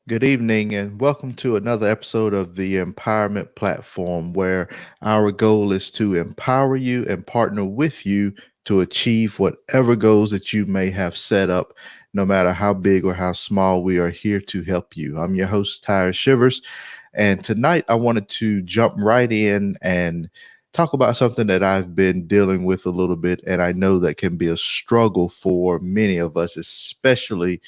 Good evening, and welcome to another episode of the Empowerment Platform, where our goal is to empower you and partner with you to achieve whatever goals that you may have set up, no matter how big or how small. We are here to help you. I'm your host, Tyre Shivers, and tonight I wanted to jump right in and talk about something that I've been dealing with a little bit, and I know that can be a struggle for many of us, especially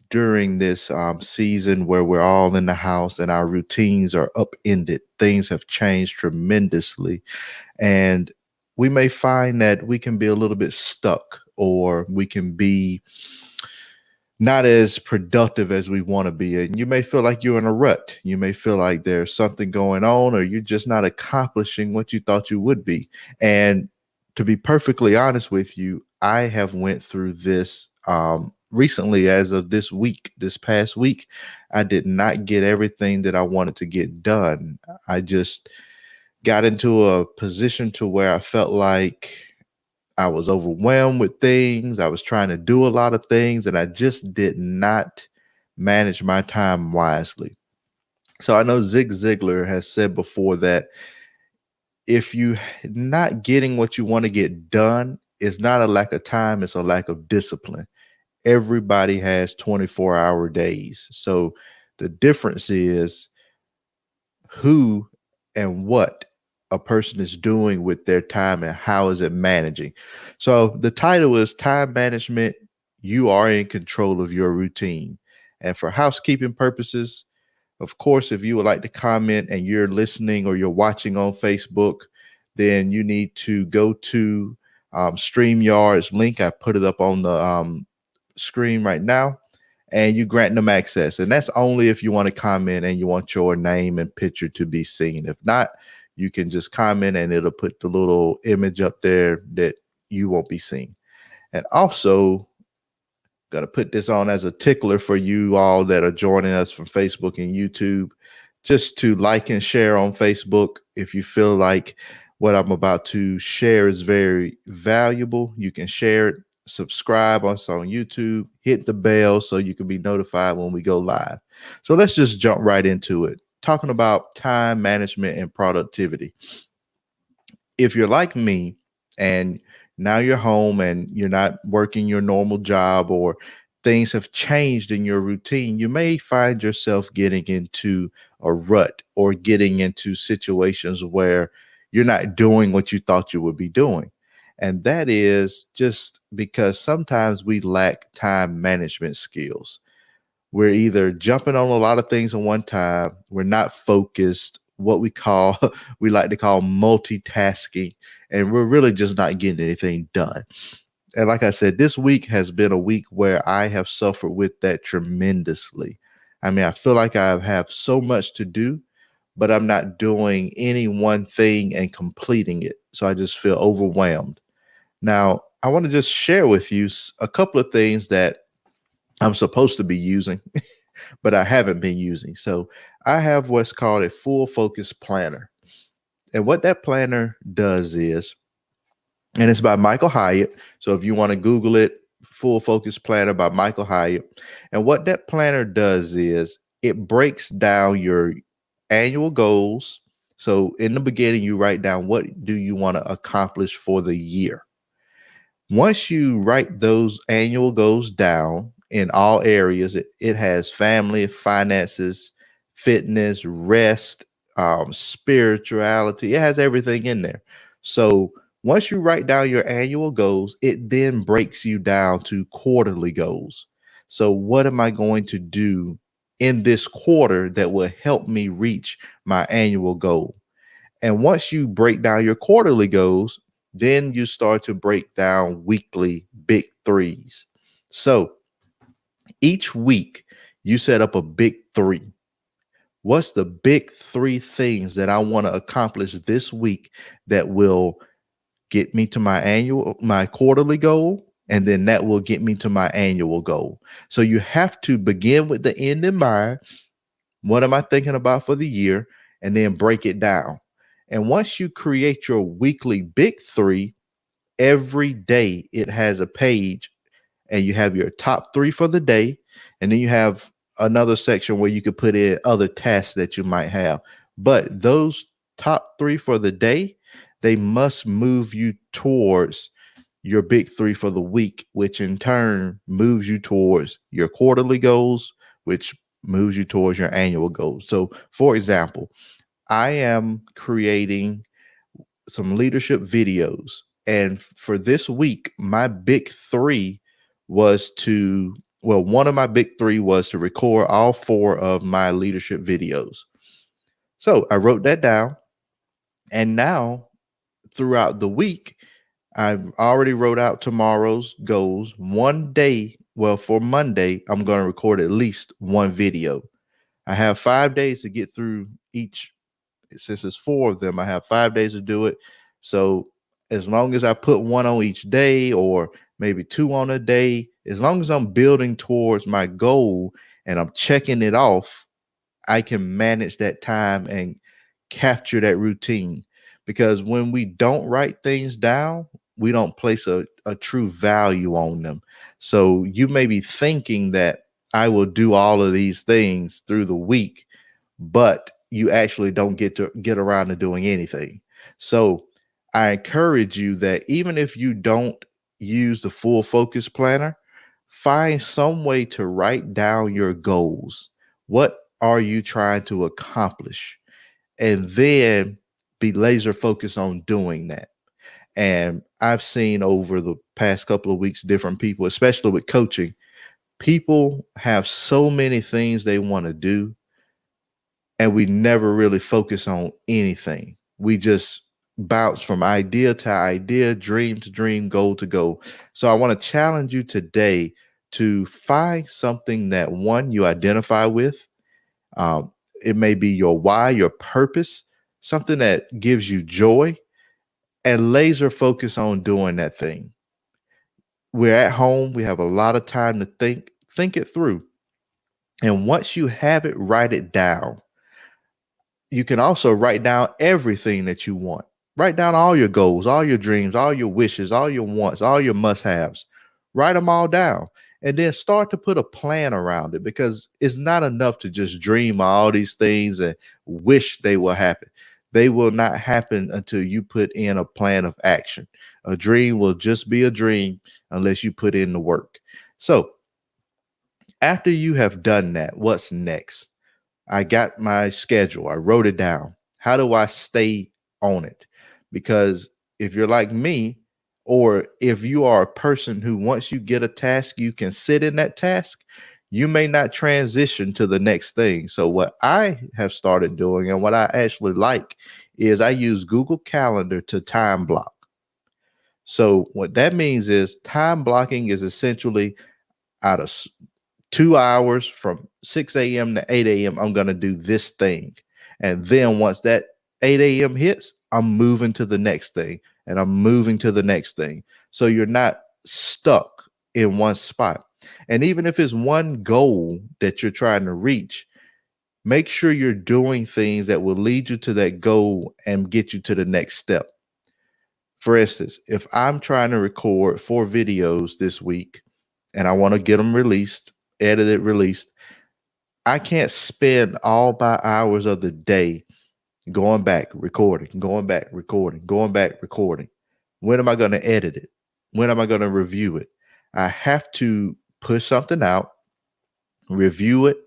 during this season where we're all in the house and our routines are upended. Things have changed tremendously. And we may find that we can be a little bit stuck, or we can be not as productive as we want to be. And you may feel like you're in a rut. You may feel like there's something going on, or you're just not accomplishing what you thought you would be. And to be perfectly honest with you, I have went through this recently. As of this past week, I did not get everything that I wanted to get done. I just got into a position to where I felt like I was overwhelmed with things. I was trying to do a lot of things, and I just did not manage my time wisely. So I know Zig Ziglar has said before that if you not getting what you want to get done, it's not a lack of time, it's a lack of discipline. Everybody has 24-hour days. So the difference is who and what a person is doing with their time and how is it managing. So the title is Time Management. You are in control of your routine. And for housekeeping purposes, of course, if you would like to comment and you're listening or you're watching on Facebook, then you need to go to StreamYard's link. I put it up on the screen right now, and you grant them access. And that's only if you want to comment and you want your name and picture to be seen. If not, you can just comment and it'll put the little image up there that you won't be seen. And also, going to put this on as a tickler for you all that are joining us from Facebook and YouTube, just to like and share on Facebook. If you feel like what I'm about to share is very valuable, you can share it. Subscribe us on YouTube, hit the bell so you can be notified when we go live. So let's just jump right into it. Talking about time management and productivity. If you're like me and now you're home and you're not working your normal job, or things have changed in your routine, you may find yourself getting into a rut or getting into situations where you're not doing what you thought you would be doing. And that is just because sometimes we lack time management skills. We're either jumping on a lot of things at one time, we're not focused, what we like to call multitasking, and we're really just not getting anything done. And like I said, this week has been a week where I have suffered with that tremendously. I mean, I feel like I have so much to do, but I'm not doing any one thing and completing it. So I just feel overwhelmed. Now, I want to just share with you a couple of things that I'm supposed to be using, but I haven't been using. So I have what's called a full focus planner. And what that planner does is, and it's by Michael Hyatt. So if you want to Google it, Full Focus Planner by Michael Hyatt. And what that planner does is it breaks down your annual goals. So in the beginning, you write down what do you want to accomplish for the year. Once you write those annual goals down in all areas, it has family, finances, fitness, rest, spirituality. It has everything in there. So once you write down your annual goals, it then breaks you down to quarterly goals. So, what am I going to do in this quarter that will help me reach my annual goal? And once you break down your quarterly goals, then you start to break down weekly big threes. So each week, you set up a big three. What's the big three things that I want to accomplish this week that will get me to my quarterly goal? And then that will get me to my annual goal. So you have to begin with the end in mind. What am I thinking about for the year? And then break it down. And once you create your weekly big three, every day it has a page, and you have your top three for the day. And then you have another section where you could put in other tasks that you might have. But those top three for the day, they must move you towards your big three for the week, which in turn moves you towards your quarterly goals, which moves you towards your annual goals. So, for example, I am creating some leadership videos. And for this week, my big three was to, well, one of my big three was to record all four of my leadership videos. So I wrote that down. And now throughout the week, I've already wrote out tomorrow's goals. One day, well, for Monday, I'm going to record at least one video. I have 5 days to get through each. Since it's four of them, I have 5 days to do it. So as long as I put one on each day, or maybe two on a day, as long as I'm building towards my goal and I'm checking it off, I can manage that time and capture that routine. Because when we don't write things down, we don't place a true value on them. So you may be thinking that I will do all of these things through the week, but you actually don't get around to doing anything. So I encourage you that even if you don't use the full focus planner, find some way to write down your goals. What are you trying to accomplish? And then be laser focused on doing that. And I've seen over the past couple of weeks, different people, especially with coaching, people have so many things they want to do, and we never really focus on anything. We just bounce from idea to idea, dream to dream, goal to goal. So I want to challenge you today to find something that, one, you identify with. It may be your why, your purpose, something that gives you joy, and laser focus on doing that thing. We're at home, we have a lot of time to think it through. And once you have it, write it down. You can also write down everything that you want. Write down all your goals, all your dreams, all your wishes, all your wants, all your must haves. Write them all down, and then start to put a plan around it, because it's not enough to just dream all these things and wish they will happen. They will not happen until you put in a plan of action. A dream will just be a dream unless you put in the work. So, after you have done that, what's next? I got my schedule. I wrote it down. How do I stay on it? Because if you're like me, or if you are a person who, once you get a task, you can sit in that task, you may not transition to the next thing. So what I have started doing, and what I actually like, is I use Google Calendar to time block. So what that means is time blocking is essentially out of 2 hours from 6 a.m. to 8 a.m., I'm going to do this thing. And then once that 8 a.m. hits, I'm moving to the next thing, and I'm moving to the next thing. So you're not stuck in one spot. And even if it's one goal that you're trying to reach, make sure you're doing things that will lead you to that goal and get you to the next step. For instance, if I'm trying to record 4 videos this week and I want to get them released, edited, released, I can't spend all my hours of the day going back, recording, going back, recording, going back, recording. When am I going to edit it? When am I going to review it? I have to push something out, review it,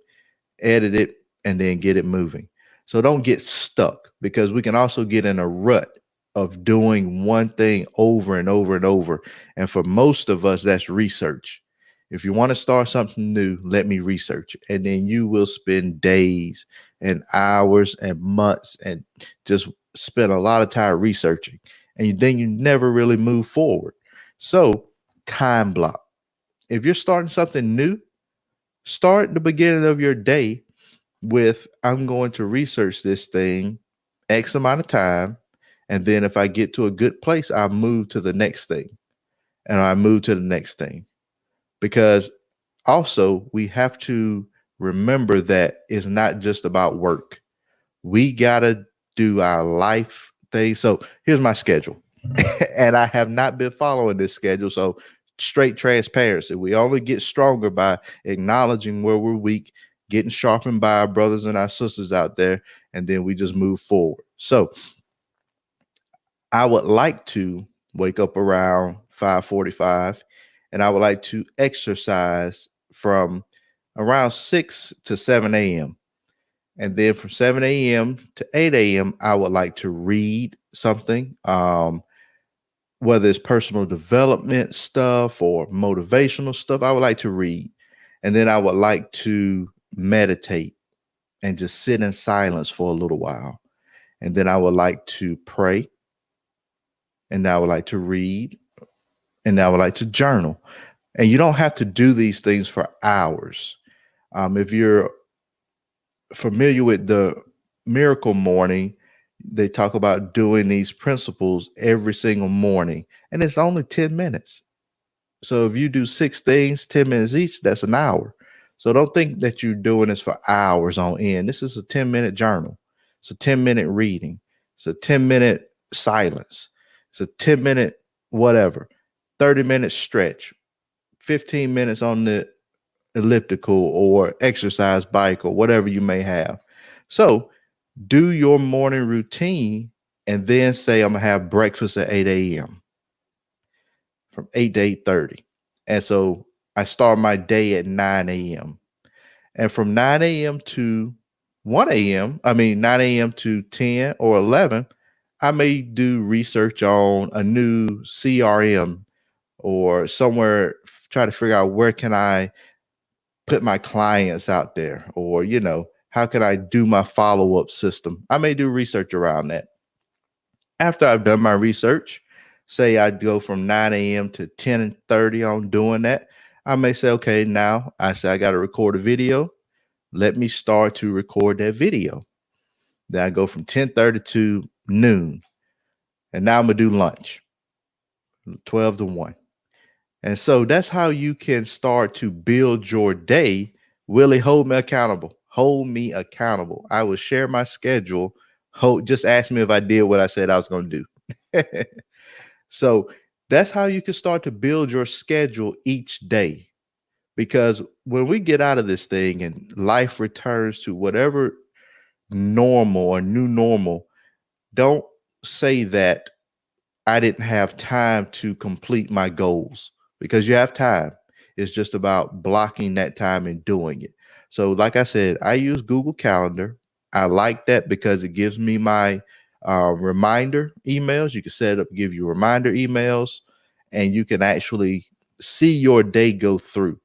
edit it, and then get it moving. So don't get stuck, because we can also get in a rut of doing one thing over and over and over. And for most of us, that's research. If you want to start something new, let me research it. And then you will spend days and hours and months and just spend a lot of time researching. And then you never really move forward. So, time block. If you're starting something new, start the beginning of your day with, I'm going to research this thing X amount of time. And then if I get to a good place, I move to the next thing, and I move to the next thing. Because also, we have to remember that it's not just about work. We got to do our life thing. So here's my schedule. And I have not been following this schedule. So straight transparency. We only get stronger by acknowledging where we're weak getting sharpened by our brothers and our sisters out there, and then we just move forward. So I would like to wake up around 5:45, and I would like to exercise from around 6 to 7 a.m. And then from 7 a.m. to 8 a.m., I would like to read something, whether it's personal development stuff or motivational stuff. I would like to read. And then I would like to meditate and just sit in silence for a little while. And then I would like to pray. And I would like to read. And I would like to journal. And you don't have to do these things for hours. If you're familiar with the miracle morning, they talk about doing these principles every single morning, and it's only 10 minutes. So if you do 6 things, 10 minutes each, that's an hour. So don't think that you're doing this for hours on end. This is a 10-minute journal. It's a 10-minute reading. It's a 10-minute silence. It's a 10-minute whatever, 30-minute stretch, 15 minutes on the elliptical or exercise bike or whatever you may have. So do your morning routine and then say, I'm going to have breakfast at 8 a.m. from 8 to 8:30. And so I start my day at 9 a.m. And from 9 a.m. to 1 a.m., 9 a.m. to 10 or 11, I may do research on a new CRM or somewhere, try to figure out where can I put my clients out there, or how can I do my follow-up system. I may do research around that. After I've done my research, say I go from 9 a.m. to 10:30 on doing that, I may say, okay, now I say I got to record a video. Let me start to record that video. Then I go from 10:30 to noon, and now I'm gonna do lunch, 12 to 1. And so that's how you can start to build your day. Willie, hold me accountable. Hold me accountable. I will share my schedule. Just ask me if I did what I said I was going to do. So that's how you can start to build your schedule each day. Because when we get out of this thing and life returns to whatever normal or new normal, don't say that I didn't have time to complete my goals, because you have time. It's just about blocking that time and doing it. So, like I said, I use Google Calendar. I like that because it gives me my reminder emails. You can set it up, give you reminder emails, and you can actually see your day go through.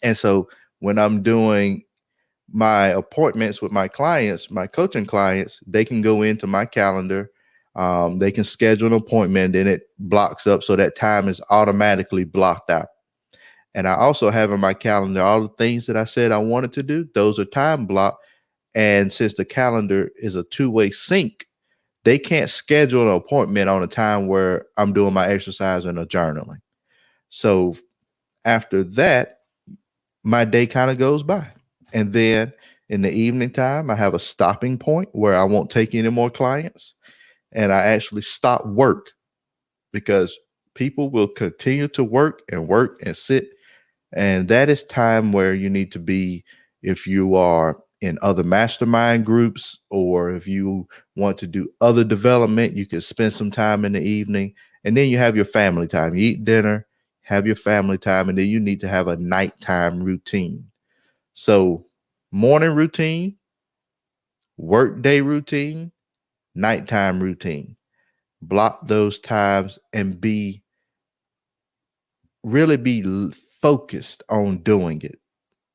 And so, when I'm doing my appointments with my clients, my coaching clients, they can go into my calendar. They can schedule an appointment, and it blocks up so that time is automatically blocked out. And I also have in my calendar all the things that I said I wanted to do. Those are time blocked. And since the calendar is a two-way sync, they can't schedule an appointment on a time where I'm doing my exercise and a journaling. So after that, my day kind of goes by. And then in the evening time, I have a stopping point where I won't take any more clients. And I actually stop work, because people will continue to work and sit. And that is time where you need to be, if you are in other mastermind groups, or if you want to do other development, you can spend some time in the evening. And then you have your family time. You eat dinner, have your family time, and then you need to have a nighttime routine. So morning routine, work day routine, nighttime routine. Block those times and really be focused on doing it.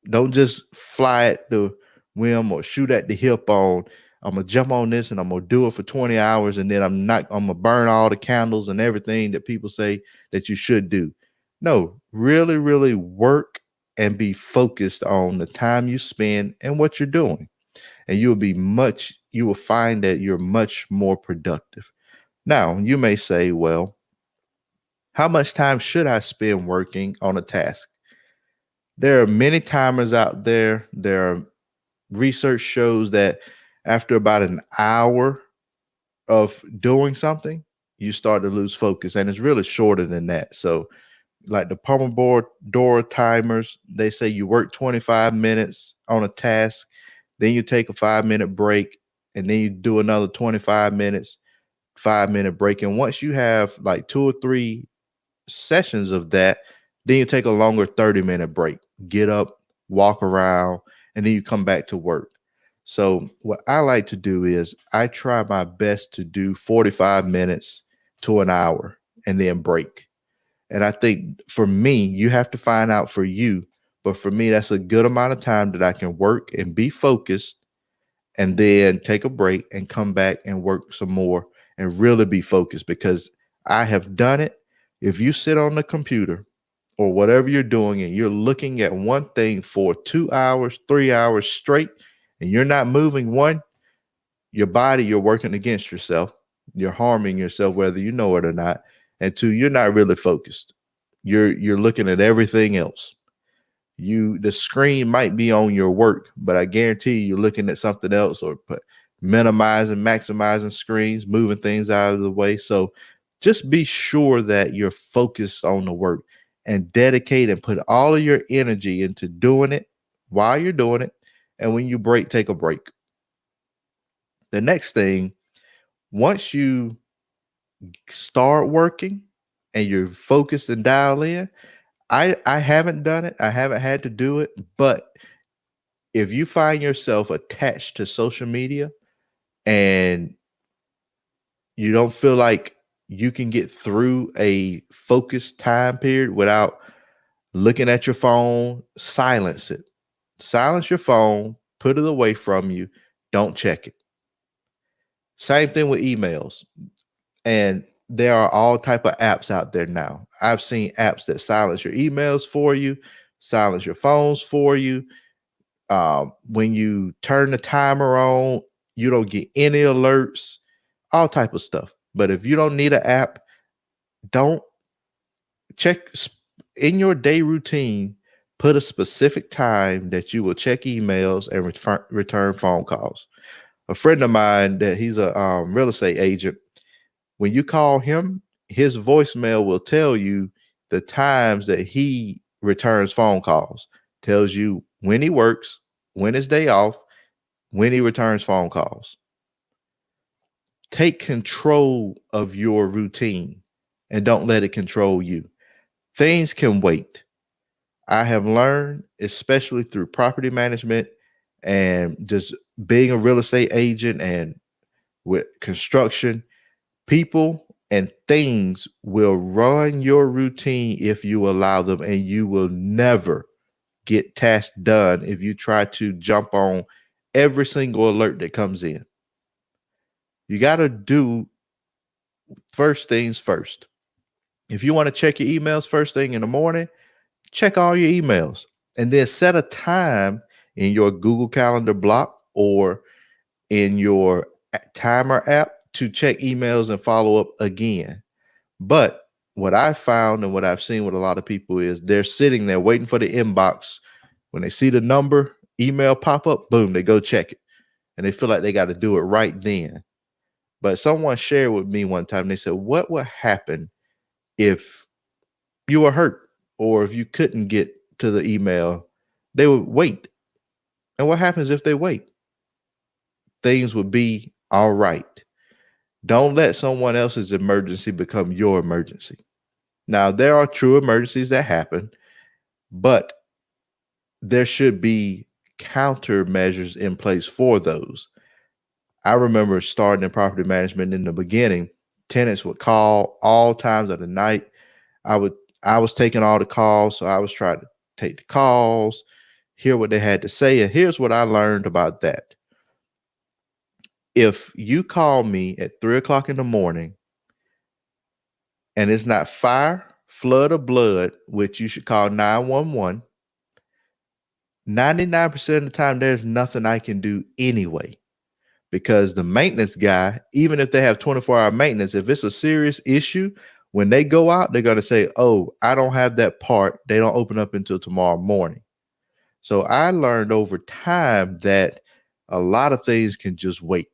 Don't just fly at the whim or shoot at the hip on, I'm gonna jump on this and I'm gonna do it for 20 hours, and then I'm gonna burn all the candles and everything that people say that you should do. No, really, really work and be focused on the time you spend and what you're doing. And you will find that you're much more productive. Now, you may say, well, how much time should I spend working on a task? There are many timers out there. Research shows that after about an hour of doing something, you start to lose focus, and it's really shorter than that. So like the Pomodoro timers. They say you work 25 minutes on a task, then you take a 5 minute break, and then you do another 25 minutes, 5 minute break. And once you have like 2 or 3 sessions of that, then you take a longer 30-minute break, get up, walk around, and then you come back to work. So, what I like to do is I try my best to do 45 minutes to an hour and then break. And I think for me, you have to find out for you. But for me, that's a good amount of time that I can work and be focused and then take a break and come back and work some more and really be focused because I have done it. If you sit on the computer or whatever you're doing and you're looking at one thing for 2 hours, 3 hours straight, and you're not moving, one, your body, you're working against yourself. You're harming yourself, whether you know it or not. And two, you're not really focused. You're looking at everything else. The screen might be on your work, but I guarantee you're looking at something else or minimizing, maximizing screens, moving things out of the way. So just be sure that you're focused on the work and dedicate and put all of your energy into doing it while you're doing it. And when you break, take a break. The next thing, once you start working and you're focused and dial in, I haven't done it. I haven't had to do it, but if you find yourself attached to social media and you don't feel like you can get through a focused time period without looking at your phone, silence it. Silence your phone, put it away from you, don't check it. Same thing with emails. And there are all type of apps out there now. I've seen apps that silence your emails for you, silence your phones for you. When you turn the timer on, you don't get any alerts, all type of stuff. But if you don't need an app, don't check in your day routine. Put a specific time that you will check emails and return phone calls. A friend of mine that he's a real estate agent. When you call him, his voicemail will tell you the times that he returns phone calls. Tells you when he works, when his day off, when he returns phone calls. Take control of your routine and don't let it control you. Things can wait. I have learned, especially through property management and just being a real estate agent and with construction, people and things will run your routine if you allow them, and you will never get tasks done if you try to jump on every single alert that comes in. You got to do first things first. If you want to check your emails first thing in the morning, check all your emails and then set a time in your Google Calendar block or in your timer app to check emails and follow up again. But what I found and what I've seen with a lot of people is they're sitting there waiting for the inbox. When they see the number, email pop up, boom, they go check it. And they feel like they got to do it right then. But someone shared with me one time, they said, what would happen if you were hurt or if you couldn't get to the email? They would wait. And what happens if they wait? Things would be all right. Don't let someone else's emergency become your emergency. Now, there are true emergencies that happen, but there should be countermeasures in place for those. I remember starting in property management in the beginning, tenants would call all times of the night. I was taking all the calls, so I was trying to take the calls, hear what they had to say. And here's what I learned about that. If you call me at 3 o'clock in the morning and it's not fire, flood, or blood, which you should call 911, 99% of the time, there's nothing I can do anyway. Because the maintenance guy, even if they have 24-hour maintenance, if it's a serious issue, when they go out, they're going to say, oh, I don't have that part. They don't open up until tomorrow morning. So I learned over time that a lot of things can just wait.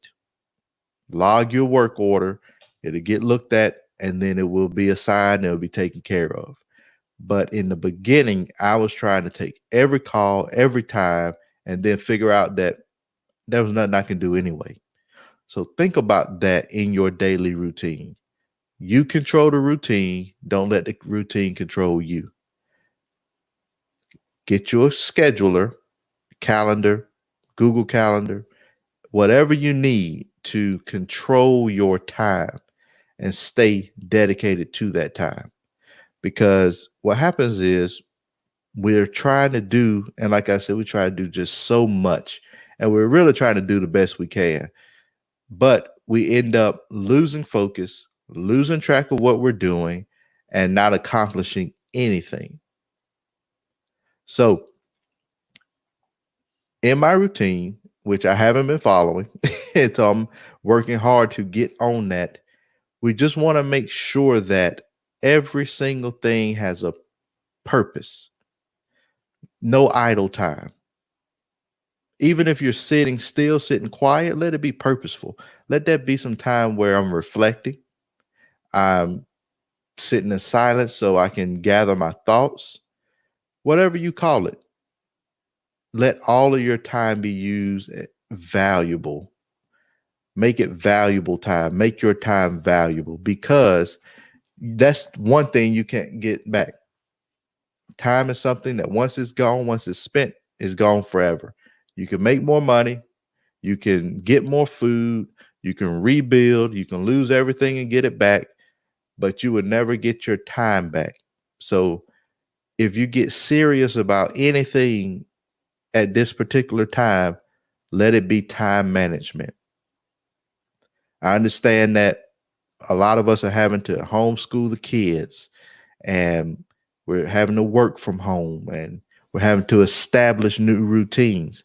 Log your work order, it'll get looked at, and then it will be assigned and it'll be taken care of. But in the beginning, I was trying to take every call every time and then figure out that there was nothing I can do anyway. So think about that in your daily routine. You control the routine. Don't let the routine control you. Get your scheduler, calendar, Google Calendar, whatever you need to control your time and stay dedicated to that time. Because what happens is we're trying to do, and like I said, we try to do just so much, and we're really trying to do the best we can. But we end up losing focus, losing track of what we're doing, and not accomplishing anything. So, in my routine, which I haven't been following, so I'm working hard to get on that. We just want to make sure that every single thing has a purpose, no idle time. Even if you're sitting still, sitting quiet, let it be purposeful. Let that be some time where I'm reflecting. I'm sitting in silence so I can gather my thoughts. Whatever you call it, let all of your time be used valuable. Make it valuable time. Make your time valuable because that's one thing you can't get back. Time is something that once it's gone, once it's spent, is gone forever. You can make more money, you can get more food, you can rebuild, you can lose everything and get it back, but you would never get your time back. So if you get serious about anything at this particular time, let it be time management. I understand that a lot of us are having to homeschool the kids and we're having to work from home and we're having to establish new routines.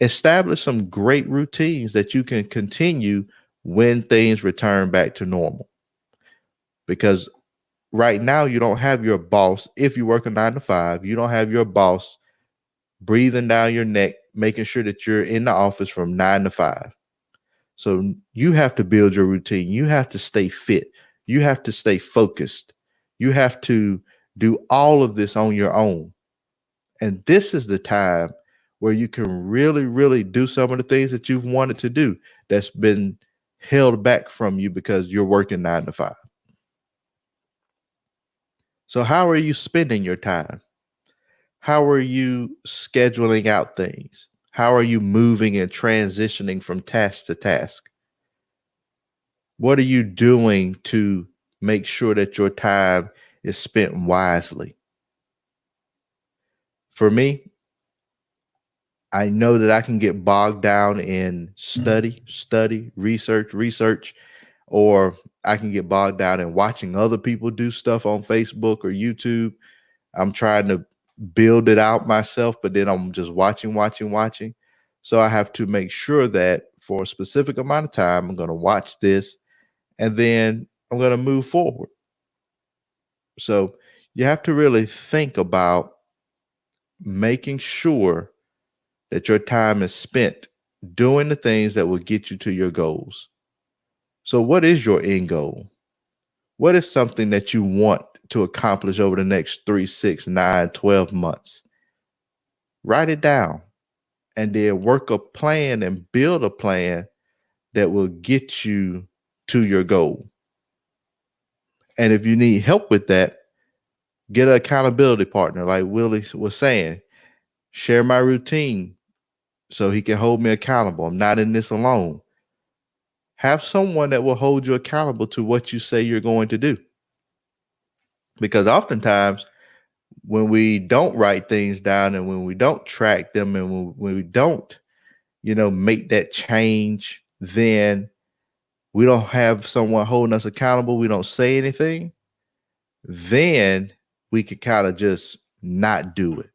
Establish some great routines that you can continue when things return back to normal. Because right now, you don't have your boss, if you work a 9 to 5, you don't have your boss breathing down your neck, making sure that you're in the office from 9 to 5. So you have to build your routine. You have to stay fit. You have to stay focused. You have to do all of this on your own. And this is the time where you can really, really do some of the things that you've wanted to do that's been held back from you because you're working 9 to 5. So, how are you spending your time? How are you scheduling out things? How are you moving and transitioning from task to task? What are you doing to make sure that your time is spent wisely? For me, I know that I can get bogged down in study, research, or I can get bogged down in watching other people do stuff on Facebook or YouTube. I'm trying to build it out myself, but then I'm just watching. So I have to make sure that for a specific amount of time, I'm going to watch this and then I'm going to move forward. So you have to really think about making sure that your time is spent doing the things that will get you to your goals. So, what is your end goal? What is something that you want to accomplish over the next 3, 6, 9, 12 months? Write it down and then work a plan and build a plan that will get you to your goal. And if you need help with that, get an accountability partner, like Willie was saying. Share my routine so he can hold me accountable. I'm not in this alone. Have someone that will hold you accountable to what you say you're going to do. Because oftentimes, when we don't write things down and when we don't track them and when we don't, make that change, then we don't have someone holding us accountable. We don't say anything. Then we could kind of just not do it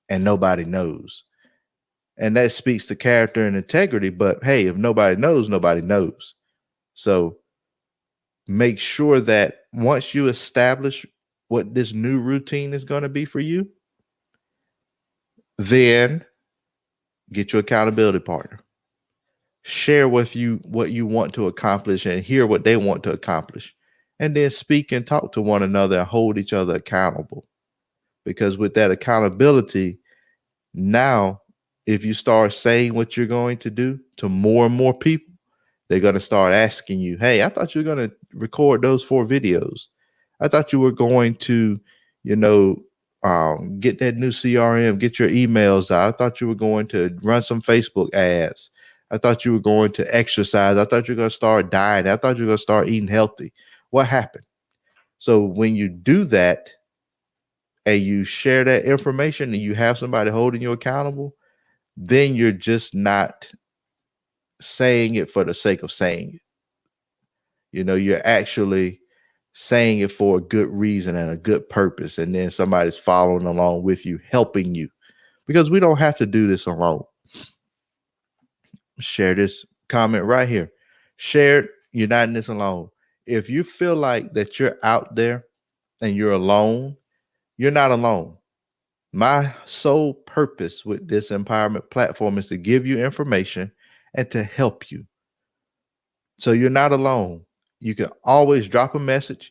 and nobody knows. And that speaks to character and integrity. But hey, if nobody knows, nobody knows. So make sure that once you establish what this new routine is going to be for you, then get your accountability partner. Share with you what you want to accomplish and hear what they want to accomplish. And then speak and talk to one another and hold each other accountable. because with that accountability, now if you start saying what you're going to do to more and more people, they're going to start asking you, hey, I thought you were going to record those 4 videos. I thought you were going to, you know, get that new CRM, get your emails out. I thought you were going to run some Facebook ads. I thought you were going to exercise. I thought you were going to start dieting. I thought you were going to start eating healthy. What happened? So when you do that and you share that information and you have somebody holding you accountable, then you're just not saying it for the sake of saying it. You're actually saying it for a good reason and a good purpose. And then somebody's following along with you, helping you, because we don't have to do this alone. Share this comment right here. Share it. You're not in this alone. If you feel like that you're out there and you're alone, you're not alone. My sole purpose with this empowerment platform is to give you information and to help you. So you're not alone. You can always drop a message.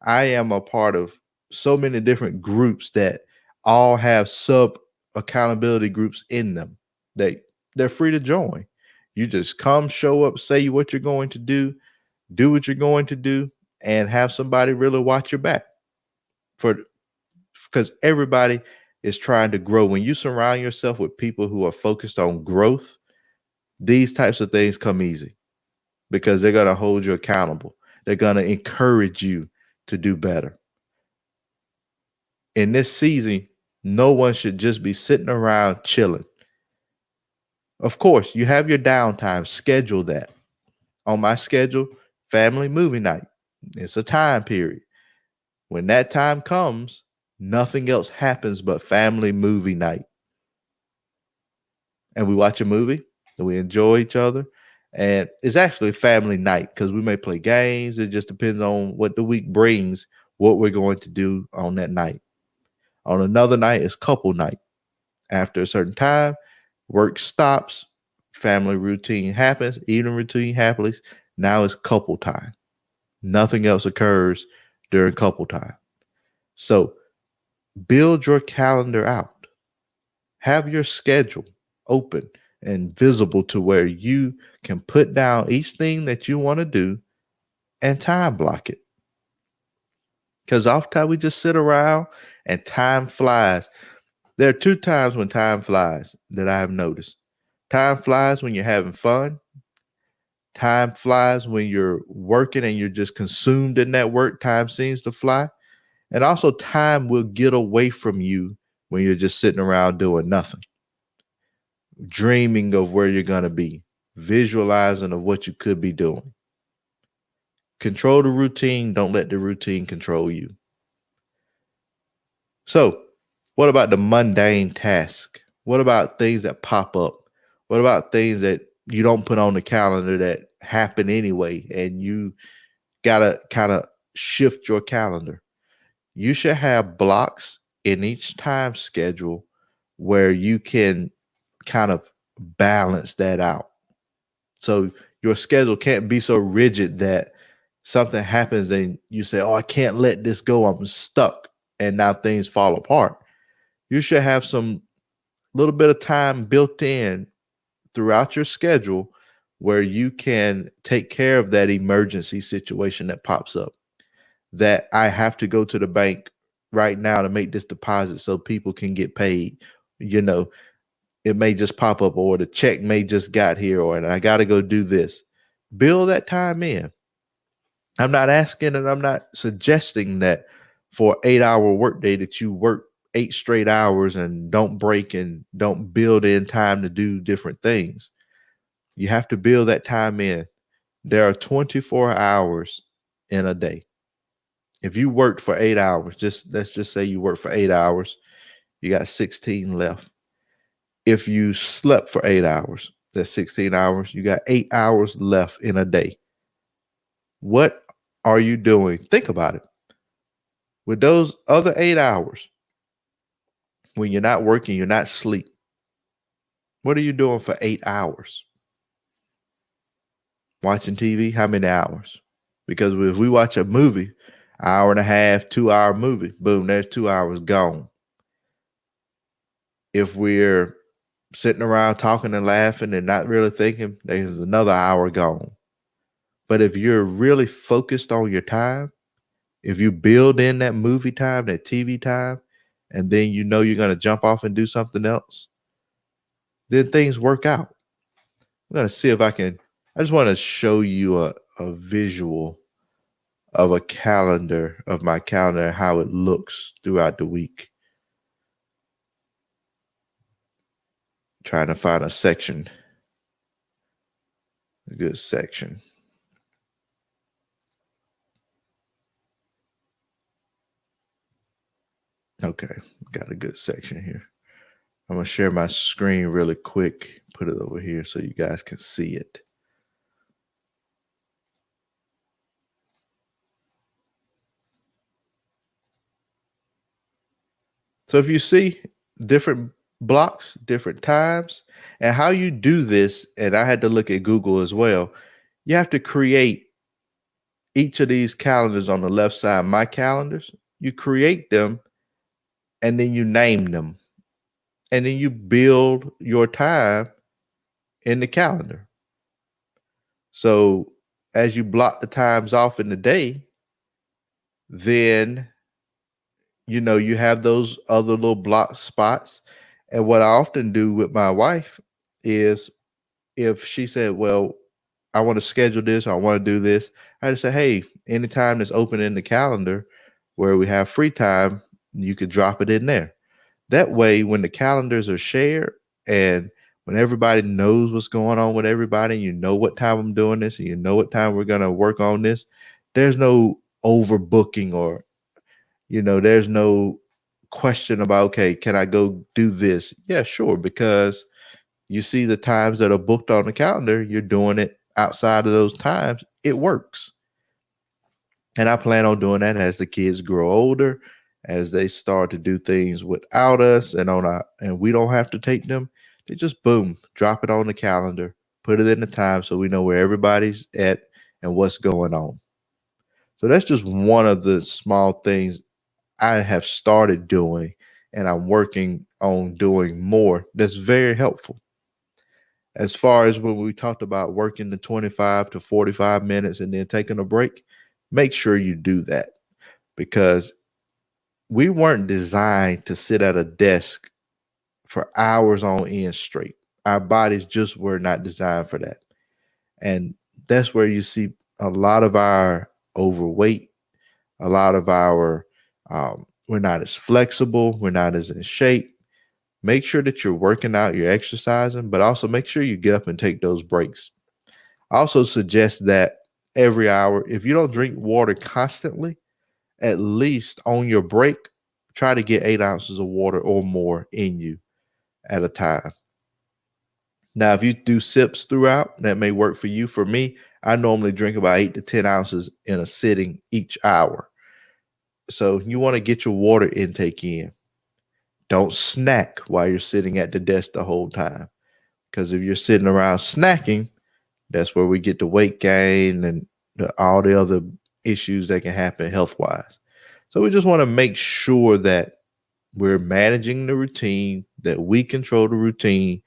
I am a part of so many different groups that all have sub accountability groups in them. They're free to join. You just come, show up, say what you're going to do what you're going to do, and have somebody really watch your back. Because everybody is trying to grow. When you surround yourself with people who are focused on growth, these types of things come easy, because they're going to hold you accountable. They're going to encourage you to do better. In this season, no one should just be sitting around chilling. Of course, you have your downtime. Schedule that. On my schedule, family movie night. It's a time period. When that time comes, nothing else happens but family movie night. And we watch a movie and we enjoy each other. And it's actually family night because we may play games. It just depends on what the week brings, what we're going to do on that night. On another night, it's couple night. After a certain time, work stops, family routine happens, eating routine happens. Now it's couple time. Nothing else occurs during couple time. So build your calendar out. Have your schedule open and visible to where you can put down each thing that you want to do and time block it. Because oftentimes we just sit around and time flies. There are 2 times when time flies that I have noticed. Time flies when you're having fun. Time flies when you're working and you're just consumed in that work. Time seems to fly. And also time will get away from you when you're just sitting around doing nothing, dreaming of where you're going to be, visualizing of what you could be doing. Control the routine. Don't let the routine control you. So, what about the mundane task? What about things that pop up? What about things that you don't put on the calendar that happen anyway, and you got to kind of shift your calendar? You should have blocks in each time schedule where you can kind of balance that out. So your schedule can't be so rigid that something happens and you say, oh, I can't let this go. I'm stuck. And now things fall apart. You should have some little bit of time built in throughout your schedule where you can take care of that emergency situation that pops up. That I have to go to the bank right now to make this deposit so people can get paid. It may just pop up, or the check may just got here, or and I got to go do this. Build that time in. I'm not asking and I'm not suggesting that for 8-hour workday that you work 8 straight hours and don't break and don't build in time to do different things. You have to build that time in. There are 24 hours in a day. If you worked for 8 hours, let's just say you work for 8 hours, you got 16 left. If you slept for 8 hours, that's 16 hours, you got 8 hours left in a day. What are you doing? Think about it. With those other 8 hours, when you're not working, you're not asleep, what are you doing for 8 hours? Watching TV? How many hours? Because if we watch a movie, Hour and a half, 2 hour movie. Boom, there's 2 hours gone. If we're sitting around talking and laughing and not really thinking, there's another hour gone. But if you're really focused on your time, if you build in that movie time, that TV time, and then you know you're going to jump off and do something else, then things work out. I'm going to see if I just want to show you a visual of a calendar, of my calendar, how it looks throughout the week. Trying to find a section, a good section. Okay, got a good section here. I'm going to share my screen really quick, put it over here so you guys can see it. So if you see different blocks, different times, and how you do this, and I had to look at Google as well, you have to create each of these calendars on the left side, my calendars. You create them and then you name them. And then you build your time in the calendar. So as you block the times off in the day, then you have those other little block spots. And what I often do with my wife is, if she said, well, I want to schedule this, or I want to do this, I just say, hey, anytime that's open in the calendar where we have free time, you could drop it in there. That way, when the calendars are shared and when everybody knows what's going on with everybody, you know what time I'm doing this and you know what time we're going to work on this, there's no overbooking, or, there's no question about, okay, can I go do this? Yeah, sure. Because you see the times that are booked on the calendar, you're doing it outside of those times. It works. And I plan on doing that as the kids grow older, as they start to do things without us and we don't have to take them. They just boom, drop it on the calendar, put it in the time so we know where everybody's at and what's going on. So that's just one of the small things I have started doing, and I'm working on doing more. That's very helpful. As far as when we talked about working the 25 to 45 minutes and then taking a break, make sure you do that, because we weren't designed to sit at a desk for hours on end straight. Our bodies just were not designed for that. And that's where you see a lot of our overweight, a lot of our, we're not as flexible, we're not as in shape. Make sure that you're working out, you're exercising, but also make sure you get up and take those breaks. I also suggest that every hour, if you don't drink water constantly, at least on your break, try to get 8 ounces of water or more in you at a time. Now, if you do sips throughout, that may work for you. For me, I normally drink about 8 to 10 ounces in a sitting each hour. So you want to get your water intake in. Don't snack while you're sitting at the desk the whole time. Because if you're sitting around snacking, that's where we get the weight gain and all the other issues that can happen health wise. So we just want to make sure that we're managing the routine, that we control the routine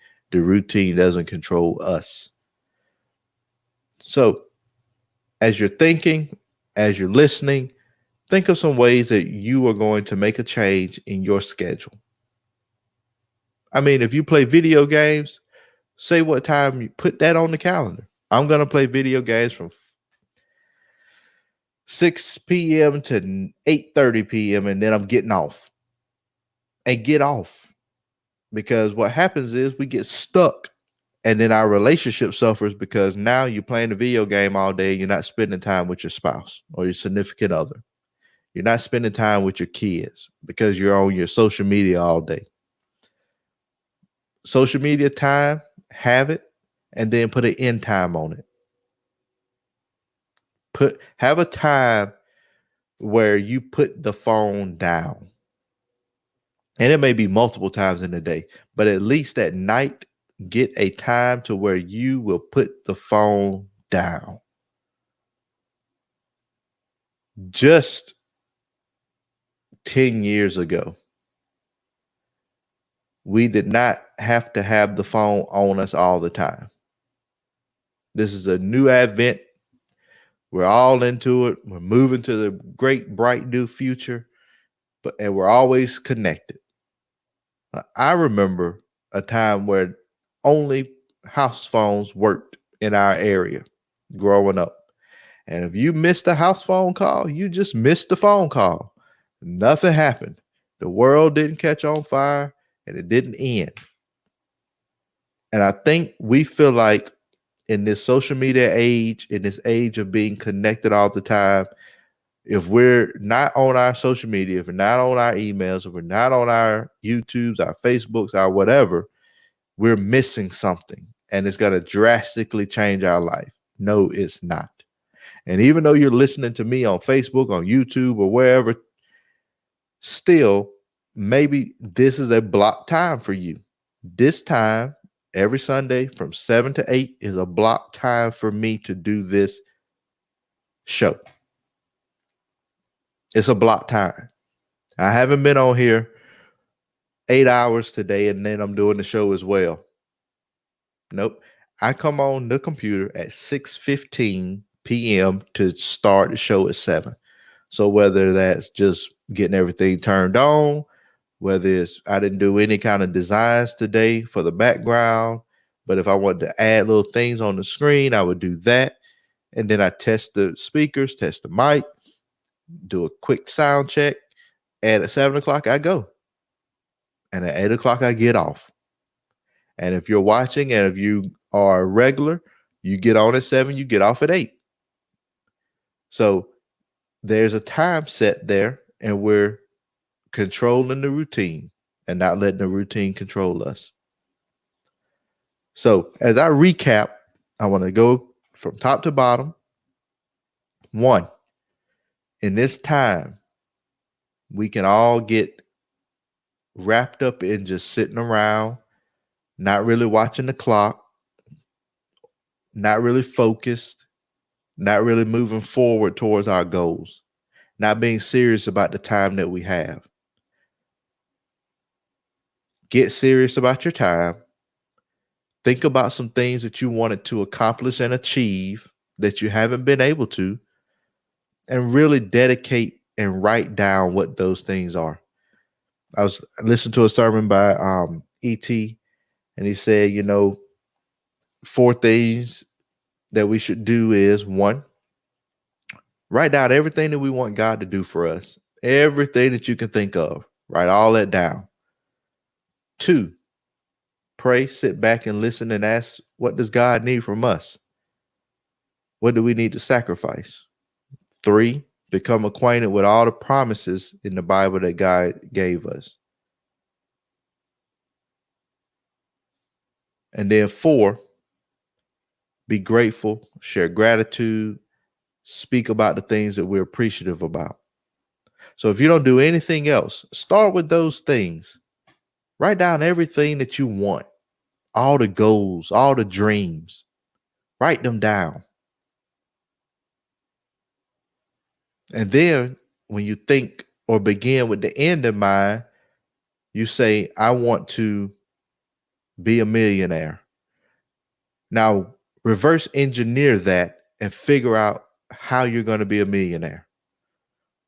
doesn't control us. So as you're thinking, as you're listening, think of some ways that you are going to make a change in your schedule. I mean, if you play video games, say what time you put that on the calendar. I'm going to play video games from 6 p.m. to 8:30 p.m. and then I'm getting off. And get off. Because what happens is we get stuck and then our relationship suffers, because now you're playing the video game all day. You're not spending time with your spouse or your significant other. You're not spending time with your kids because you're on your social media all day. Social media time, have it, and then put an end time on it. Have a time where you put the phone down. And it may be multiple times in the day, but at least at night, get a time to where you will put the phone down. Just 10 years ago, we did not have to have the phone on us all the time. This is a new advent. We're all into it. We're moving to the great, bright new future, and we're always connected. I remember a time where only house phones worked in our area growing up. And if you missed a house phone call, you just missed the phone call. Nothing happened. The world didn't catch on fire and it didn't end. And I think we feel like in this social media age, in this age of being connected all the time, if we're not on our social media, if we're not on our emails, if we're not on our YouTubes, our Facebooks, our whatever, we're missing something and it's going to drastically change our life. No, it's not. And even though you're listening to me on Facebook, on YouTube, or wherever, still, maybe this is a block time for you. This time, every Sunday from 7 to 8 is a block time for me to do this show. It's a block time. I haven't been on here 8 hours today and then I'm doing the show as well. Nope. I come on the computer at 6:15 p.m. to start the show at 7. So whether that's just getting everything turned on, whether it's I didn't do any kind of designs today for the background, but if I wanted to add little things on the screen, I would do that. And then I test the speakers, test the mic, do a quick sound check. And at 7 o'clock, I go. And at 8 o'clock, I get off. And if you're watching and if you are regular, you get on at 7, you get off at 8. So there's a time set there, and we're controlling the routine and not letting the routine control us. So as I recap, I want to go from top to bottom. 1, in this time, we can all get wrapped up in just sitting around, not really watching the clock, not really focused, not really moving forward towards our goals, not being serious about the time that we have. Get serious about your time. Think about some things that you wanted to accomplish and achieve that you haven't been able to, and really dedicate and write down what those things are. I was listening to a sermon by E.T., and he said, 4 things that we should do is 1, write down everything that we want God to do for us. Everything that you can think of. Write all that down. 2, pray, sit back and listen and ask, what does God need from us? What do we need to sacrifice? 3, become acquainted with all the promises in the Bible that God gave us. And then 4, be grateful, share gratitude, speak about the things that we're appreciative about. So if you don't do anything else, start with those things. Write down everything that you want, all the goals, all the dreams. Write them down. And then when you think or begin with the end in mind, you say, I want to be a millionaire. Now, reverse engineer that and figure out how you're going to be a millionaire.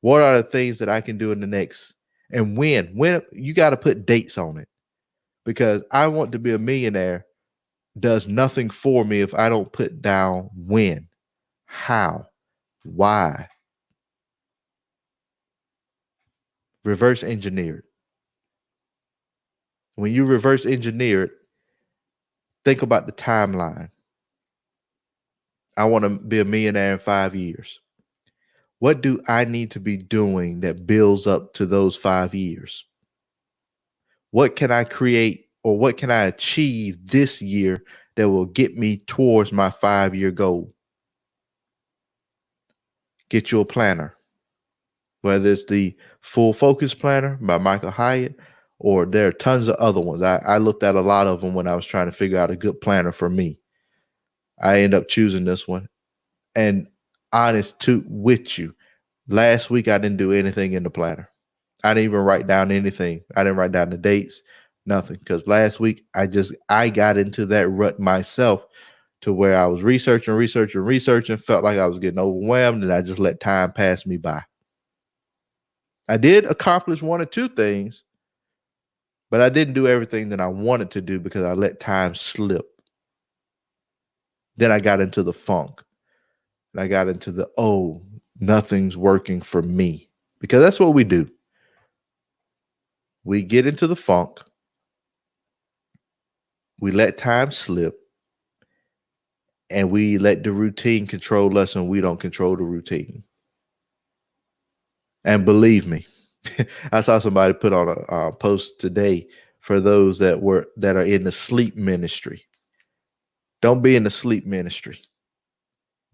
What are the things that I can do in the next, and when you got to put dates on it, because I want to be a millionaire does nothing for me if I don't put down when, how, why. Reverse engineer it. When you reverse engineer it, think about the timeline. I want to be a millionaire in 5 years. What do I need to be doing that builds up to those 5 years? What can I create or what can I achieve this year that will get me towards my 5-year goal? Get you a planner, whether it's the Full Focus Planner by Michael Hyatt, or there are tons of other ones. I looked at a lot of them when I was trying to figure out a good planner for me. I ended up choosing this one. And honest with you, last week I didn't do anything in the planner. I didn't even write down anything. I didn't write down the dates, nothing. Because last week I got into that rut myself to where I was researching, felt like I was getting overwhelmed, and I just let time pass me by. I did accomplish one or two things, but I didn't do everything that I wanted to do because I let time slip. Then I got into the funk. And I got into the, oh, nothing's working for me. Because that's what we do. We get into the funk. We let time slip. And we let the routine control us, and we don't control the routine. And believe me, I saw somebody put on a post today for those that are in the sleep ministry. Don't be in the sleep ministry.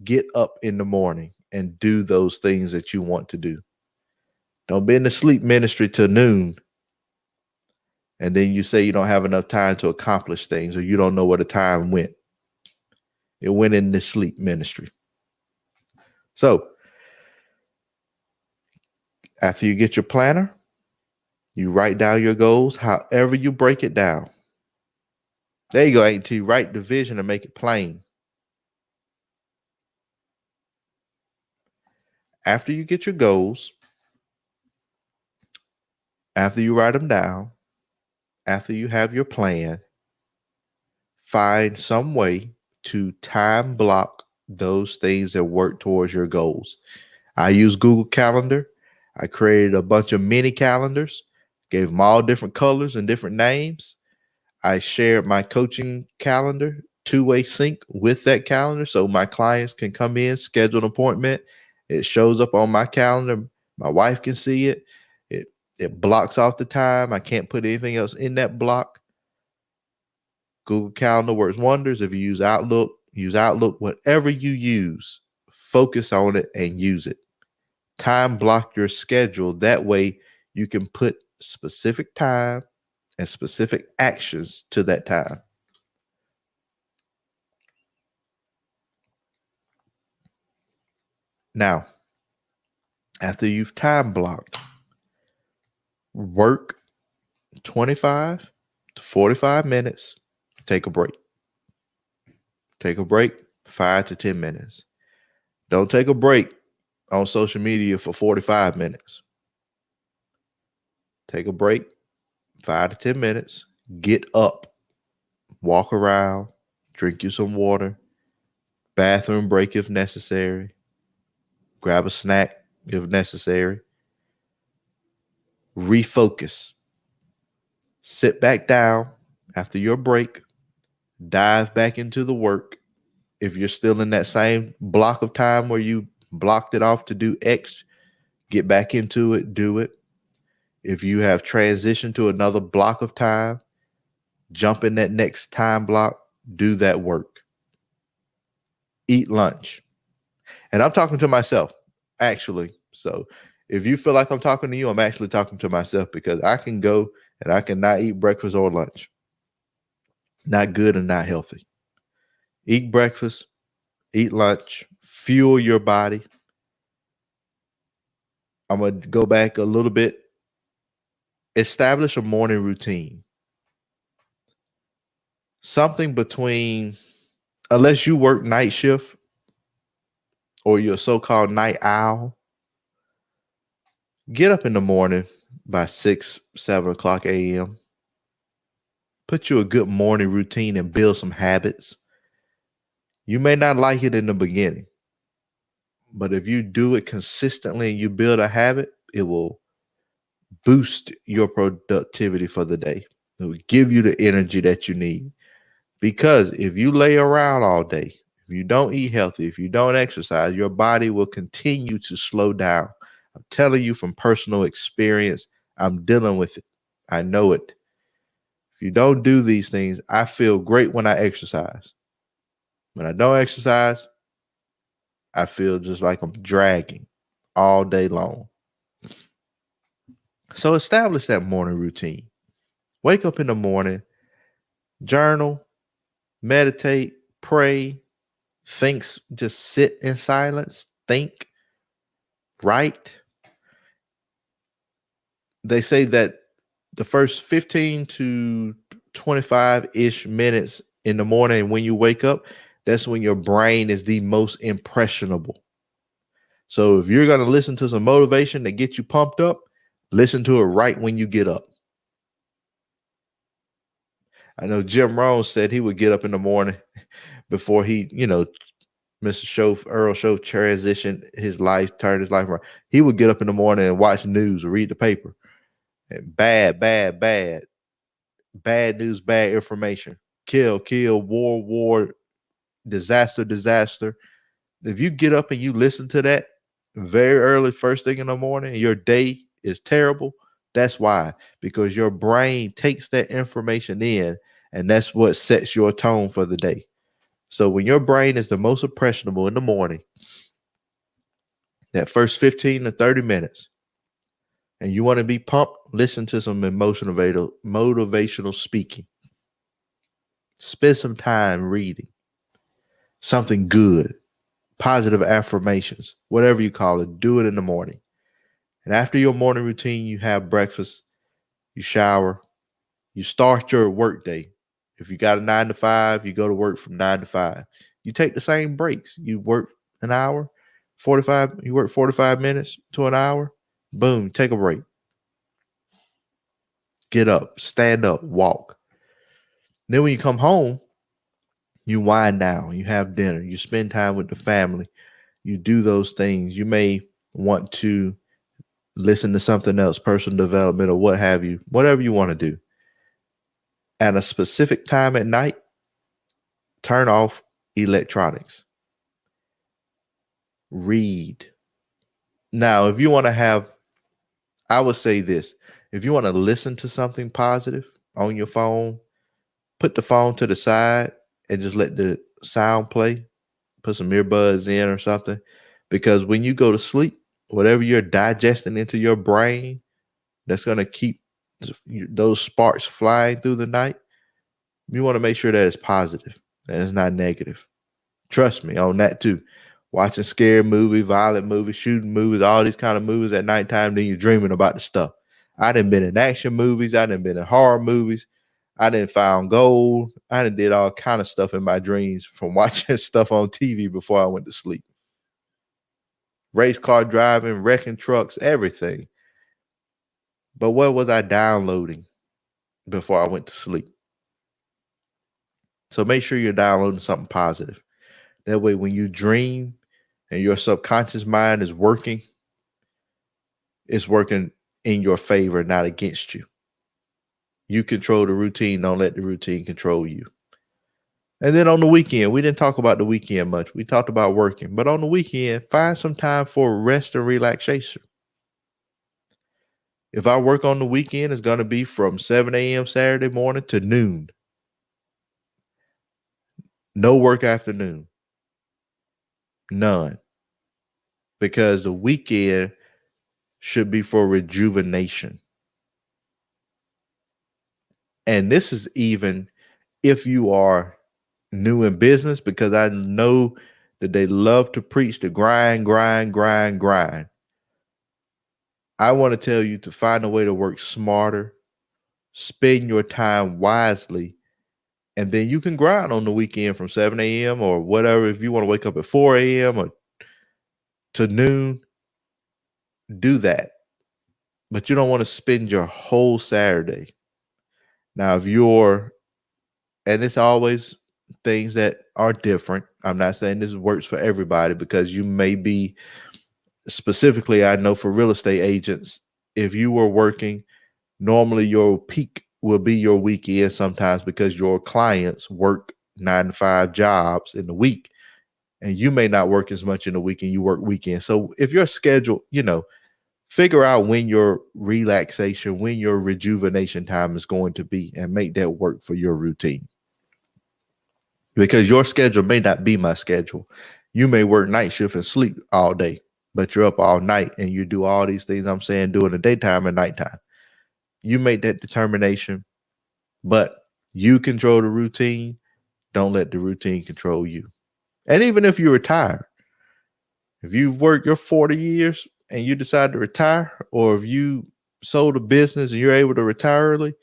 Get up in the morning and do those things that you want to do. Don't be in the sleep ministry till noon. And then you say you don't have enough time to accomplish things, or you don't know where the time went. It went in the sleep ministry. So after you get your planner, you write down your goals, however you break it down. There you go, AT. Write the vision and make it plain. After you get your goals, after you write them down, after you have your plan, find some way to time block those things that work towards your goals. I use Google Calendar. I created a bunch of mini calendars, gave them all different colors and different names. I shared my coaching calendar, two-way sync with that calendar so my clients can come in, schedule an appointment. It shows up on my calendar. My wife can see it. It blocks off the time. I can't put anything else in that block. Google Calendar works wonders. If you use Outlook, whatever you use, focus on it and use it. Time block your schedule. That way you can put specific time and specific actions to that time. Now, after you've time blocked, work 25 to 45 minutes, take a break. Take a break, 5 to 10 minutes. Don't take a break on social media for 45 minutes. Take a break, 5 to 10 minutes, get up, walk around, drink you some water, bathroom break if necessary, grab a snack if necessary, refocus. Sit back down after your break, dive back into the work. If you're still in that same block of time where you blocked it off to do X, get back into it, do it. If you have transitioned to another block of time, jump in that next time block, do that work. Eat lunch. And I'm talking to myself, actually. So if you feel like I'm talking to you, I'm actually talking to myself, because I can go and I cannot eat breakfast or lunch. Not good and not healthy. Eat breakfast, eat lunch, fuel your body. I'm going to go back a little bit. Establish a morning routine. Something between, unless you work night shift or you're a so-called night owl, get up in the morning by 6, 7 o'clock a.m. Put you a good morning routine and build some habits. You may not like it in the beginning, but if you do it consistently and you build a habit, it will boost your productivity for the day. It will give you the energy that you need. Because if you lay around all day, if you don't eat healthy, if you don't exercise, your body will continue to slow down. I'm telling you from personal experience, I'm dealing with it. I know it. If you don't do these things, I feel great when I exercise. When I don't exercise, I feel just like I'm dragging all day long. So establish that morning routine. Wake up in the morning, journal, meditate, pray, just sit in silence, think, write. They say that the first 15 to 25-ish minutes in the morning when you wake up, that's when your brain is the most impressionable. So if you're going to listen to some motivation that gets you pumped up, listen to it right when you get up. I know Jim Rohn said he would get up in the morning before he, Mr. Show, Earl Show transitioned his life, turned his life around. He would get up in the morning and watch news or read the paper. And bad news, bad information. Kill, war, disaster. If you get up and you listen to that very early, first thing in the morning, and your day is terrible, that's why. Because your brain takes that information in, and that's what sets your tone for the day. So when your brain is the most impressionable in the morning, that first 15 to 30 minutes, and you want to be pumped, listen to some motivational speaking. Spend some time reading something good, positive affirmations, whatever you call it. Do it in the morning. And after your morning routine, you have breakfast, you shower, you start your work day. If you got a 9 to 5, you go to work from 9 to 5. You take the same breaks. You work an hour, 45, you work 45 minutes to an hour. Boom, take a break. Get up, stand up, walk. Then when you come home, you wind down, you have dinner, you spend time with the family, you do those things. You may want to listen to something else, personal development or what have you, whatever you want to do. At a specific time at night, turn off electronics. Read. Now, if you want to have, I would say this, if you want to listen to something positive on your phone, put the phone to the side and just let the sound play. Put some earbuds in or something. Because when you go to sleep, whatever you're digesting into your brain, that's going to keep those sparks flying through the night. You want to make sure that it's positive and it's not negative. Trust me on that too. Watching scary movies, violent movies, shooting movies, all these kind of movies at nighttime, then you're dreaming about the stuff. I done been in action movies. I done been in horror movies. I done found gold. I done did all kind of stuff in my dreams from watching stuff on TV before I went to sleep. Race car driving, wrecking trucks, everything. But what was I downloading before I went to sleep? So make sure you're downloading something positive. That way, when you dream and your subconscious mind is working, it's working in your favor, not against you. You control the routine. Don't let the routine control you. And then on the weekend, we didn't talk about the weekend much. We talked about working. But on the weekend, find some time for rest and relaxation. If I work on the weekend, it's going to be from 7 a.m. Saturday morning to noon. No work afternoon. None. Because the weekend should be for rejuvenation. And this is even if you are new in business, because I know that they love to preach the grind. I want to tell you to find a way to work smarter, spend your time wisely, and then you can grind on the weekend from 7 a.m. or whatever. If you want to wake up at 4 a.m. or to noon, do that. But you don't want to spend your whole Saturday. Now, and it's always things that are different. I'm not saying this works for everybody because you may be, specifically, I know for real estate agents, if you were working, normally your peak will be your weekend sometimes because your clients work 9 to 5 jobs in the week and you may not work as much in the weekend, you work weekends. So if your schedule, figure out when your relaxation, when your rejuvenation time is going to be and make that work for your routine. Because your schedule may not be my schedule. You may work night shift and sleep all day, but you're up all night and you do all these things I'm saying do in the daytime and nighttime. You make that determination, but you control the routine. Don't let the routine control you. And even if you retire, if you've worked your 40 years and you decide to retire, or if you sold a business and you're able to retire early,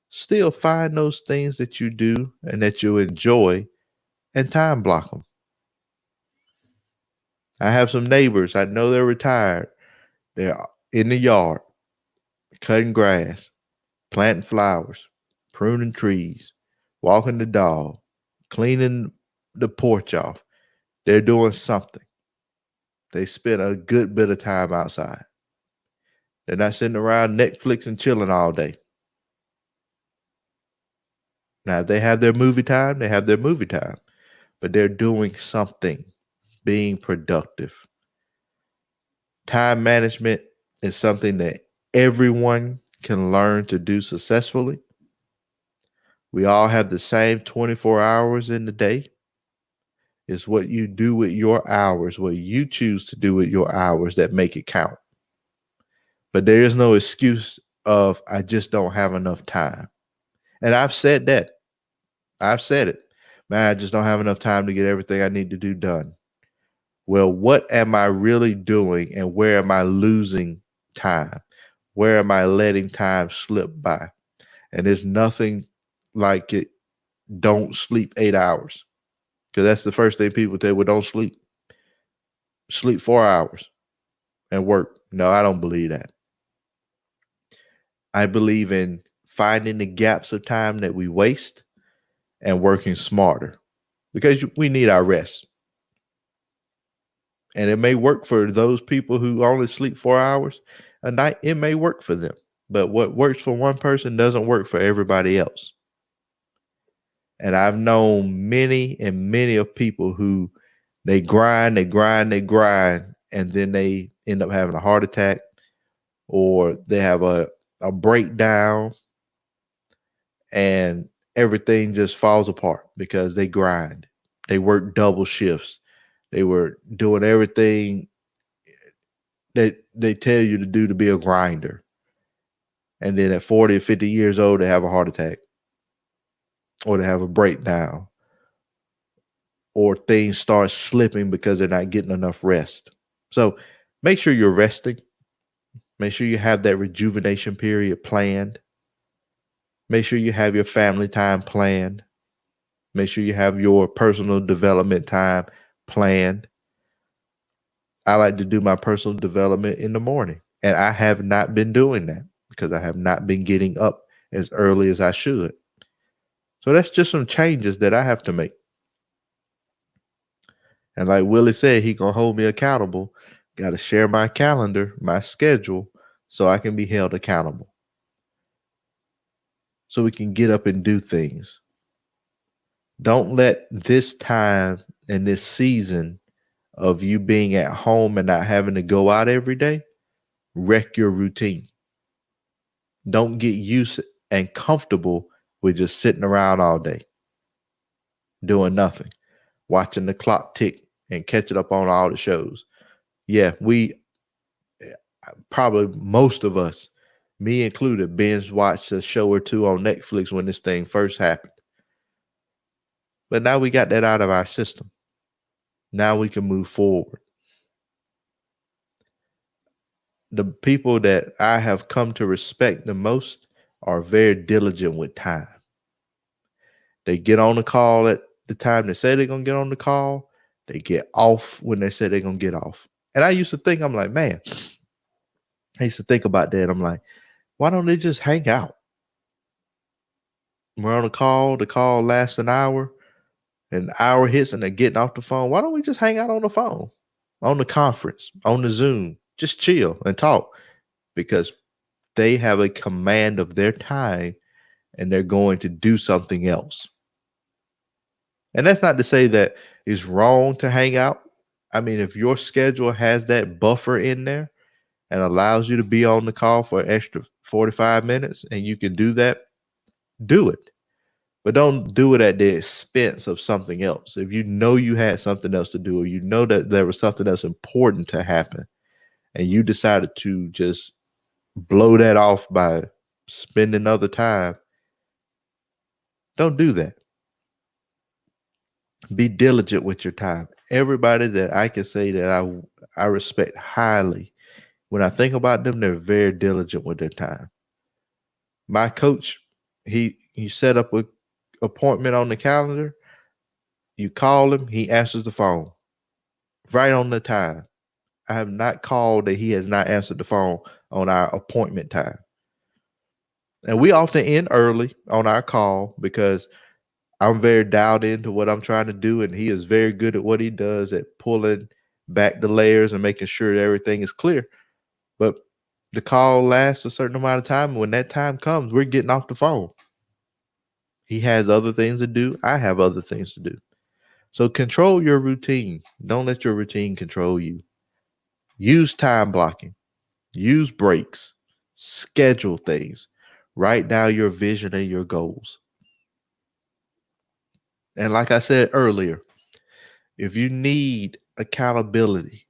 still find those things that you do and that you enjoy and time block them. I have some neighbors, I know they're retired. They're in the yard, cutting grass, planting flowers, pruning trees, walking the dog, cleaning the porch off. They're doing something. They spend a good bit of time outside. They're not sitting around Netflix and chilling all day. Now, if they have their movie time, they have their movie time, but they're doing something, being productive. Time management is something that everyone can learn to do successfully. We all have the same 24 hours in the day. It's what you do with your hours, what you choose to do with your hours that make it count. But there is no excuse of, I just don't have enough time. And I've said that. I've said it. Man, I just don't have enough time to get everything I need to do done. Well, what am I really doing and where am I losing time? Where am I letting time slip by? And there's nothing like it. Don't sleep 8 hours. Because that's the first thing people tell you, well, don't sleep. Sleep 4 hours and work. No, I don't believe that. I believe in finding the gaps of time that we waste and working smarter because we need our rest. And it may work for those people who only sleep 4 hours a night. It may work for them. But what works for one person doesn't work for everybody else. And I've known many and many of people who they grind, and then they end up having a heart attack or they have a breakdown and everything just falls apart because they grind. They work double shifts. They were doing everything that they tell you to do to be a grinder. And then at 40 or 50 years old, they have a heart attack or they have a breakdown or things start slipping because they're not getting enough rest. So make sure you're resting. Make sure you have that rejuvenation period planned. Make sure you have your family time planned. Make sure you have your personal development time planned. I like to do my personal development in the morning, and I have not been doing that because I have not been getting up as early as I should. So that's just some changes that I have to make. And like Willie said, he gonna hold me accountable. Got to share my calendar, my schedule, so I can be held accountable. So we can get up and do things. Don't let this time and this season of you being at home and not having to go out every day wreck your routine. Don't get used and comfortable with just sitting around all day doing nothing, watching the clock tick and catching up on all the shows. Yeah, we probably most of us, me included, binge watched a show or two on Netflix when this thing first happened. But now we got that out of our system. Now we can move forward. The people that I have come to respect the most are very diligent with time. They get on the call at the time they say they're going to get on the call. They get off when they say they're going to get off. And I used to think, I'm like, man, I used to think about that. I'm like, why don't they just hang out? We're on a call. The call lasts an hour hits and they're getting off the phone. Why don't we just hang out on the phone, on the conference, on the Zoom, just chill and talk? Because they have a command of their time and they're going to do something else. And that's not to say that it's wrong to hang out. I mean, if your schedule has that buffer in there and allows you to be on the call for an extra 45 minutes and you can do that, do it. But don't do it at the expense of something else. If you know you had something else to do, or you know that there was something that's important to happen, and you decided to just blow that off by spending other time, don't do that. Be diligent with your time. Everybody that I can say that I respect highly When I think about them, they're very diligent with their time. My coach, he set up a appointment on the calendar. You call him, he answers the phone right on the time. I have not called that he has not answered the phone on our appointment time. And we often end early on our call because I'm very dialed into what I'm trying to do, and he is very good at what he does at pulling back the layers and making sure that everything is clear. But the call lasts a certain amount of time. And when that time comes, we're getting off the phone. He has other things to do. I have other things to do. So control your routine. Don't let your routine control you. Use time blocking. Use breaks. Schedule things. Write down your vision and your goals. And like I said earlier, if you need accountability,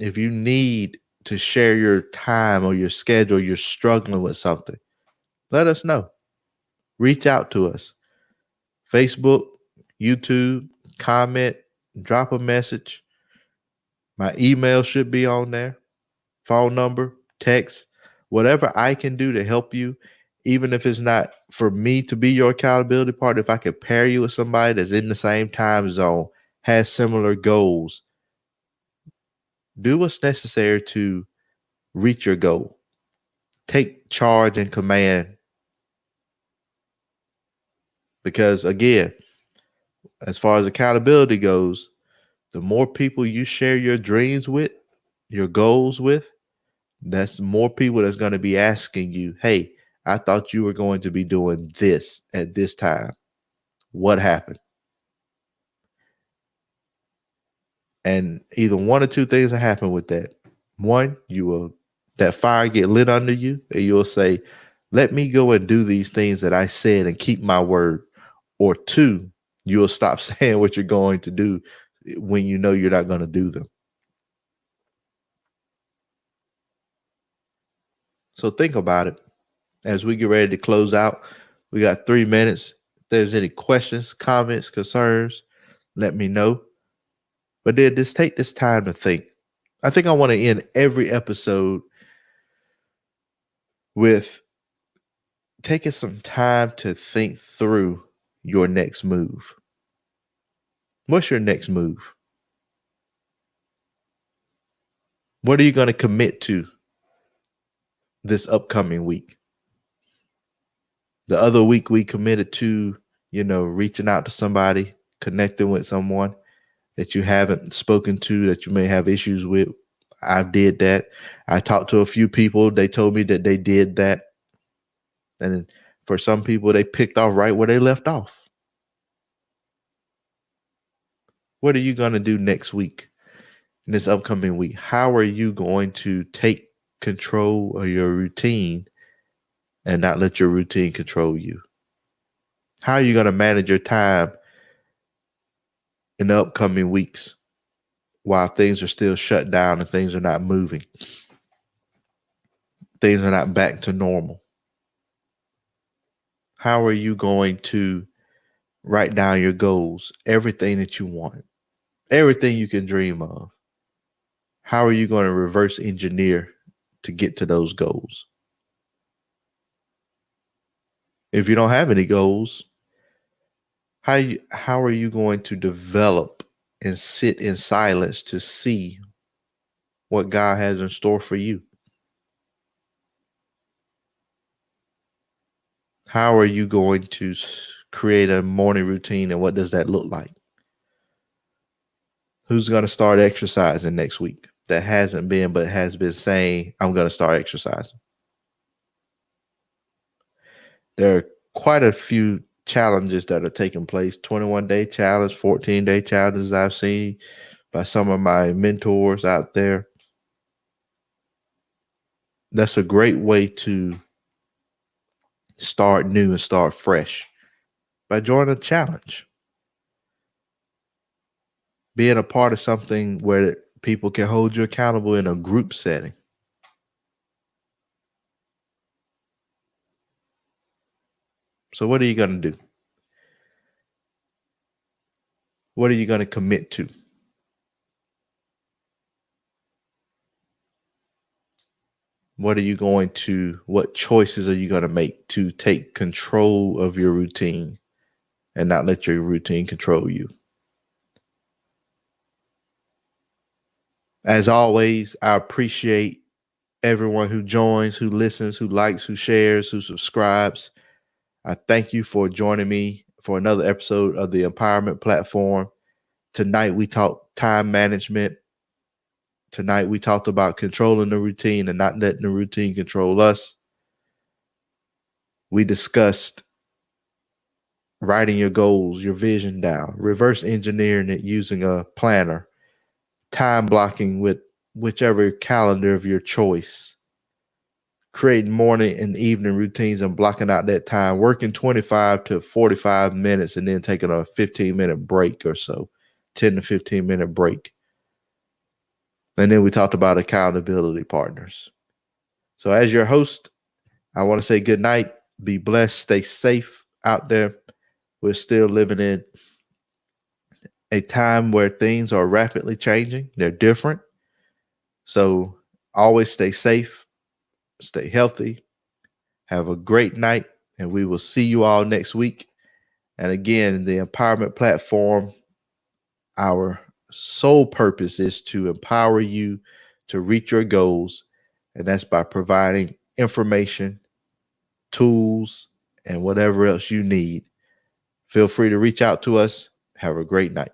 if you need to share your time or your schedule, you're struggling with something, let us know. Reach out to us. Facebook, YouTube, comment, drop a message. My email should be on there. Phone number, text, whatever I can do to help you, even if it's not for me to be your accountability partner, if I could pair you with somebody that's in the same time zone, has similar goals, do what's necessary to reach your goal. Take charge and command. Because again, as far as accountability goes, the more people you share your dreams with, your goals with, that's more people that's going to be asking you, hey, I thought you were going to be doing this at this time. What happened? And either one or two things will happen with that. One, you will, that fire get lit under you, and you'll say, let me go and do these things that I said and keep my word. Or two, you'll stop saying what you're going to do when you know you're not going to do them. So think about it as we get ready to close out. We got 3 minutes. If there's any questions, comments, concerns, let me know. But then just take this time to think. I think I want to end every episode with taking some time to think through your next move. What's your next move? What are you going to commit to this upcoming week? The other week we committed to, reaching out to somebody, connecting with someone that you haven't spoken to, that you may have issues with. I did that. I talked to a few people. They told me that they did that. And for some people, they picked off right where they left off. What are you going to do next week, in this upcoming week? How are you going to take control of your routine and not let your routine control you? How are you going to manage your time in the upcoming weeks while things are still shut down and things are not moving? Things are not back to normal. How are you going to write down your goals, everything that you want, everything you can dream of? How are you going to reverse engineer to get to those goals? If you don't have any goals, how are you going to develop and sit in silence to see what God has in store for you? How are you going to create a morning routine, and what does that look like? Who's going to start exercising next week that hasn't been, but has been saying, I'm going to start exercising? There are quite a few challenges that are taking place. 21-day challenge, 14-day challenges I've seen by some of my mentors out there. That's a great way to start new and start fresh by joining a challenge. Being a part of something where people can hold you accountable in a group setting. So what are you going to do? What are you going to commit to? what choices are you going to make to take control of your routine and not let your routine control you? As always, I appreciate everyone who joins, who listens, who likes, who shares, who subscribes. I thank you for joining me for another episode of the Empowerment Platform. Tonight, we talked time management. Tonight, we talked about controlling the routine and not letting the routine control us. We discussed writing your goals, your vision down, reverse engineering it using a planner, time blocking with whichever calendar of your choice, creating morning and evening routines and blocking out that time, working 25 to 45 minutes and then taking a 15-minute break or so, 10 to 15-minute break. And then we talked about accountability partners. So as your host, I want to say good night. Be blessed. Stay safe out there. We're still living in a time where things are rapidly changing. They're different. So always stay safe, stay healthy, have a great night, and we will see you all next week. And again, the Empowerment Platform, our sole purpose is to empower you to reach your goals. And that's by providing information, tools, and whatever else you need. Feel free to reach out to us. Have a great night.